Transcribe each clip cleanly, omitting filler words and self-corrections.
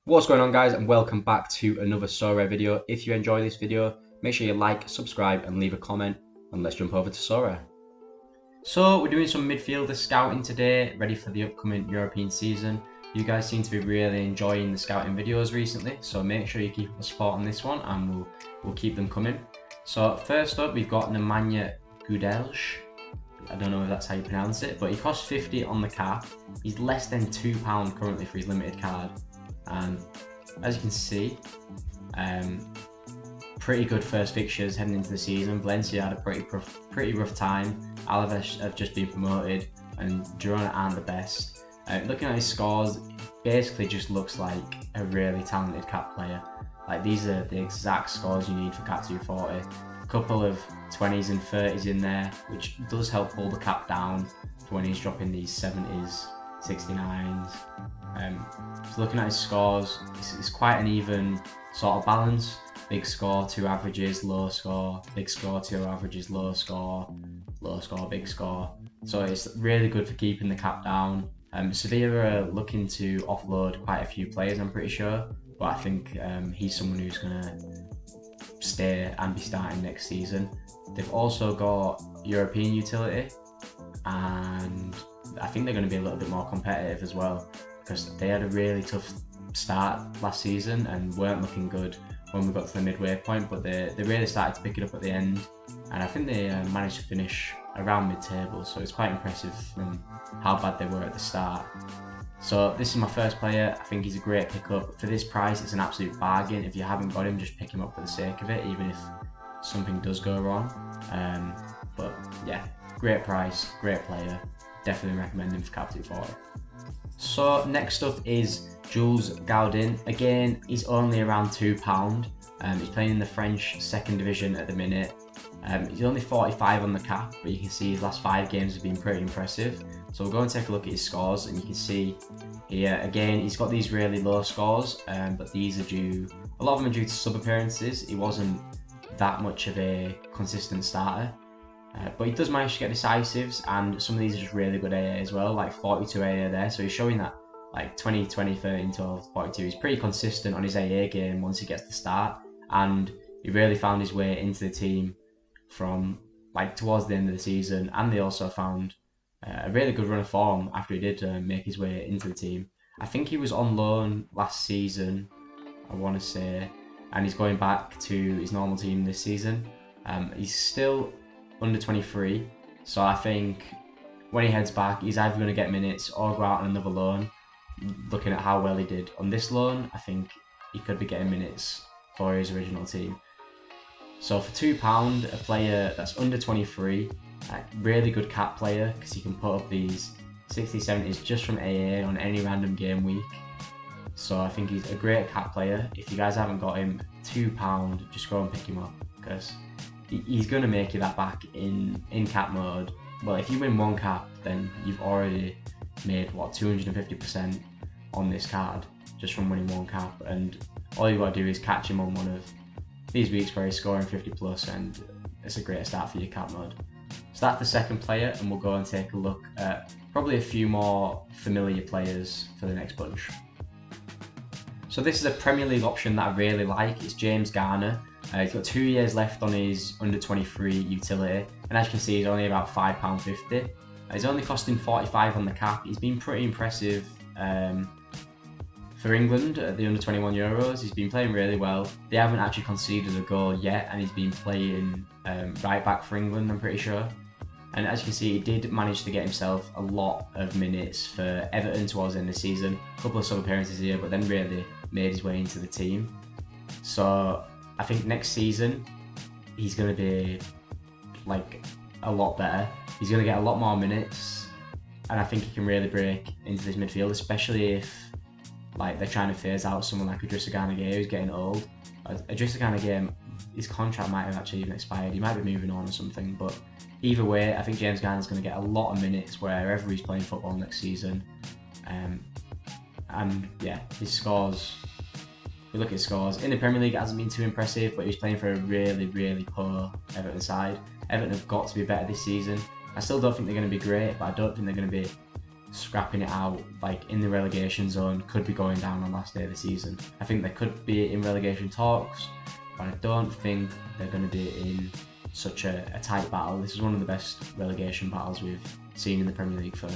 What's going on, guys, and welcome back to another Sorare video. If you enjoy this video, make sure you like, subscribe and leave a comment, and let's jump over to Sorare. So we're doing some midfielder scouting today, ready for the upcoming European season. You guys seem to be really enjoying the scouting videos recently, so make sure you keep up the support on this one and we'll keep them coming. So first up, we've got Nemanja Gudelj. I don't know if that's how you pronounce it, but he costs 50 on the cap. He's less than £2 currently for his limited card. And as you can see, pretty good first fixtures heading into the season. Valencia had a pretty rough time. Alaves have just been promoted, and Girona aren't the best. Looking at his scores, basically just looks like a really talented cap player. Like, these are the exact scores you need for Cap240. A couple of 20s and 30s in there, which does help pull the cap down when he's dropping these 70s, 69s. So looking at his scores, it's quite an even sort of balance. Big score, 2 averages, low score, big score, 2 averages, low score, big score. So it's really good for keeping the cap down. Sevilla are looking to offload quite a few players, I'm pretty sure, but I think he's someone who's going to stay and be starting next season. They've also got European utility, and I think they're going to be a little bit more competitive as well, because they had a really tough start last season and weren't looking good when we got to the midway point, but they really started to pick it up at the end, and I think they managed to finish around mid-table, so it's quite impressive from how bad they were at the start. So this is my first player. I think he's a great pickup. For this price, it's an absolute bargain. If you haven't got him, just pick him up for the sake of it, even if something does go wrong. But yeah, great price, great player. Definitely recommend him for Cap240. So next up is Jules Gaudin. Again, he's only around £2. He's playing in the French second division at the minute. He's only 45 on the cap, but you can see his last 5 games have been pretty impressive. So we'll go and take a look at his scores, and you can see here, again, he's got these really low scores, but these are a lot of them are due to sub appearances. He wasn't that much of a consistent starter. But he does manage to get decisives, and some of these are just really good AA as well, like 42 AA there. So he's showing that like 20, 13, 12, 42. He's pretty consistent on his AA game once he gets the start, and he really found his way into the team from like towards the end of the season. And they also found a really good run of form after he did make his way into the team. I think he was on loan last season, I want to say, and he's going back to his normal team this season. He's still under 23, so I think when he heads back, he's either going to get minutes or go out on another loan. Looking at how well he did on this loan, I think he could be getting minutes for his original team. So for £2, a player that's under 23, a really good cap player, because he can put up these 60s, 70s just from AA on any random game week. So I think he's a great cap player. If you guys haven't got him, £2, just go and pick him up, because he's going to make you that back in cap mode. Well, if you win 1 cap, then you've already made, what, 250% on this card just from winning 1 cap, and all you got to do is catch him on one of these weeks where he's scoring 50 plus, and it's a great start for your cap mode. So that's the second player, and we'll go and take a look at probably a few more familiar players for the next bunch. So this is a Premier League option that I really like. It's James Garner. He's got 2 years left on his under 23 utility, and as you can see, he's only about £5.50. He's only costing 45 on the cap. He's been pretty impressive for England at the under 21 Euros. He's been playing really well. They haven't actually conceded a goal yet, and he's been playing right back for England, I'm pretty sure. And as you can see, he did manage to get himself a lot of minutes for Everton towards the end of the season. A couple of sub appearances here, but then really made his way into the team. So I think next season he's going to be like a lot better. He's going to get a lot more minutes, and I think he can really break into this midfield, especially if like they're trying to phase out someone like Garner who's getting old. Garner, his contract might have actually even expired. He might be moving on or something, but either way, I think James Garner's going to get a lot of minutes wherever he's playing football next season. And yeah, his scores, we look at his scores in the Premier League, it hasn't been too impressive, but he's playing for a really, really poor Everton side. Everton have got to be better this season. I still don't think they're going to be great, but I don't think they're going to be scrapping it out, like in the relegation zone, could be going down on last day of the season. I think they could be in relegation talks, but I don't think they're going to be in such a tight battle. This is one of the best relegation battles we've seen in the Premier League for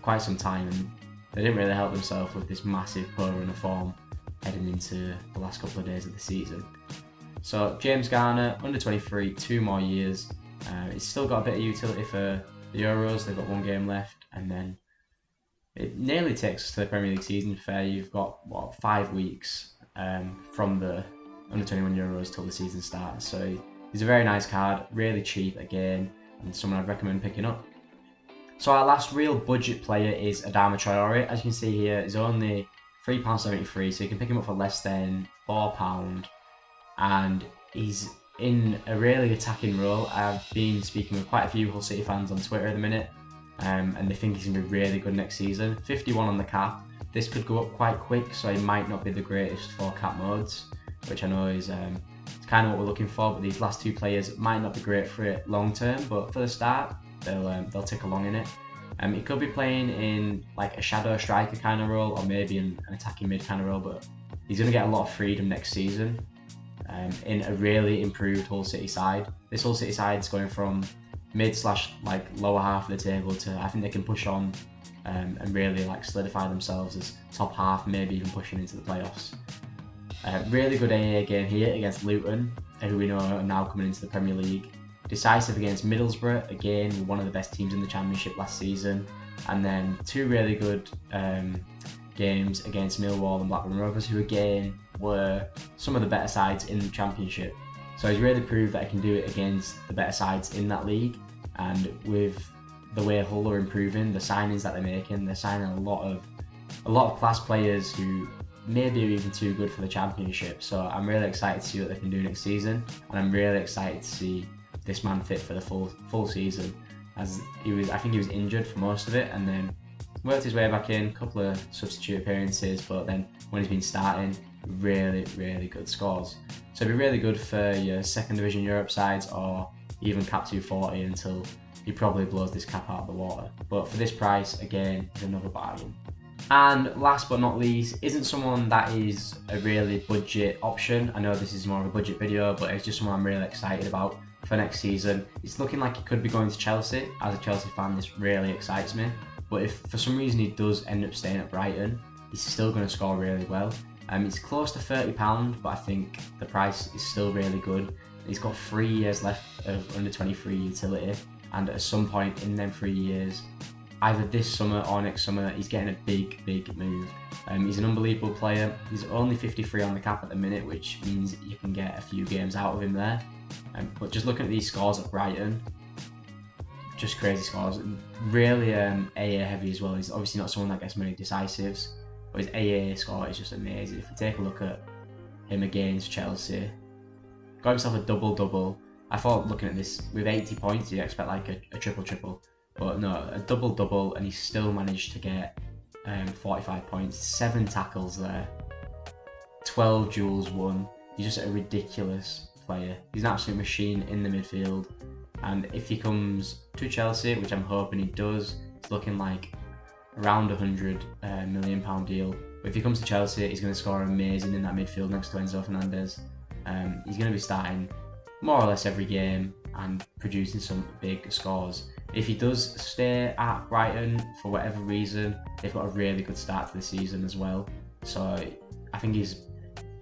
quite some time, and they didn't really help themselves with this massive poor run of form heading into the last couple of days of the season. So James Garner, under 23, 2 more years. He's still got a bit of utility for the Euros. They've got 1 game left, and then it nearly takes us to the Premier League season. Fair, you've got 5 weeks from the under 21 Euros till the season starts. So he's a very nice card, really cheap again, and someone I'd recommend picking up. So our last real budget player is Adama Traore. As you can see here, he's only £3.73, so you can pick him up for less than £4, and he's in a really attacking role. I've been speaking with quite a few Hull City fans on Twitter at the minute, and they think he's going to be really good next season. 51 on the cap. This could go up quite quick, so he might not be the greatest for cap modes, which I know is it's kind of what we're looking for, but these last 2 players might not be great for it long term, but for the start, they'll tick along in it. He could be playing in like a shadow striker kind of role, or maybe an attacking mid kind of role, but he's going to get a lot of freedom next season in a really improved Hull City side. This Hull City side is going from mid / like lower half of the table to, I think they can push on and really like solidify themselves as top half, maybe even pushing into the playoffs. Really good AA game here against Luton, who we know are now coming into the Premier League. Decisive against Middlesbrough, again one of the best teams in the Championship last season, and then 2 really good games against Millwall and Blackburn Rovers, who again were some of the better sides in the Championship. So he's really proved that he can do it against the better sides in that league, and with the way Hull are improving, the signings that they're making, they're signing a lot of class players who maybe are even too good for the Championship. So I'm really excited to see what they can do next season, and I'm really excited to see this man fit for the full season, as I think he was injured for most of it, and then worked his way back in, a couple of substitute appearances, but then when he's been starting, really good scores. So it'd be really good for your 2nd Division Europe sides, or even Cap240, until he probably blows this cap out of the water. But for this price, again, is another bargain. And last but not least, isn't someone that is a really budget option. I know this is more of a budget video, but it's just someone I'm really excited about for next season. It's looking like he could be going to Chelsea. As a Chelsea fan, this really excites me. But if for some reason he does end up staying at Brighton, he's still going to score really well. It's close to £30, but I think the price is still really good. He's got 3 years left of under 23 utility, and at some point in them 3 years, either this summer or next summer, he's getting a big move. He's an unbelievable player. He's only 53 on the cap at the minute, which means you can get a few games out of him there. But just looking at these scores at Brighton, just crazy scores. Really AA heavy as well. He's obviously not someone that gets many decisives, but his AA score is just amazing. If you take a look at him against Chelsea, got himself a double. I thought looking at this, with 80 points, you'd expect like a triple. But no, a double, and he still managed to get 45 points, 7 tackles there, 12 Jules won. He's just a ridiculous player. He's an absolute machine in the midfield. And if he comes to Chelsea, which I'm hoping he does, it's looking like around £100 million deal. But if he comes to Chelsea, he's going to score amazing in that midfield next to Enzo Fernandez. He's going to be starting more or less every game and producing some big scores. If he does stay at Brighton for whatever reason, they've got a really good start to the season as well. So I think he's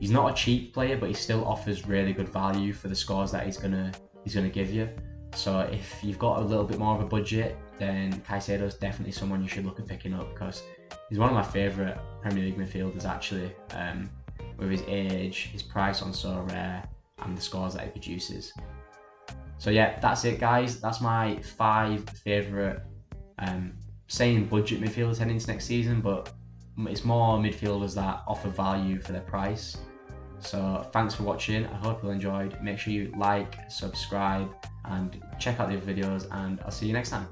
not a cheap player, but he still offers really good value for the scores that he's gonna give you. So if you've got a little bit more of a budget, then Caicedo is definitely someone you should look at picking up, because he's one of my favourite Premier League midfielders actually. With his age, his price on Sorare, and the scores that he produces. So yeah, that's it guys. That's my 5 favourite saying budget midfielders heading into next season, but it's more midfielders that offer value for their price. So thanks for watching. I hope you enjoyed. Make sure you like, subscribe, and check out the other videos, and I'll see you next time.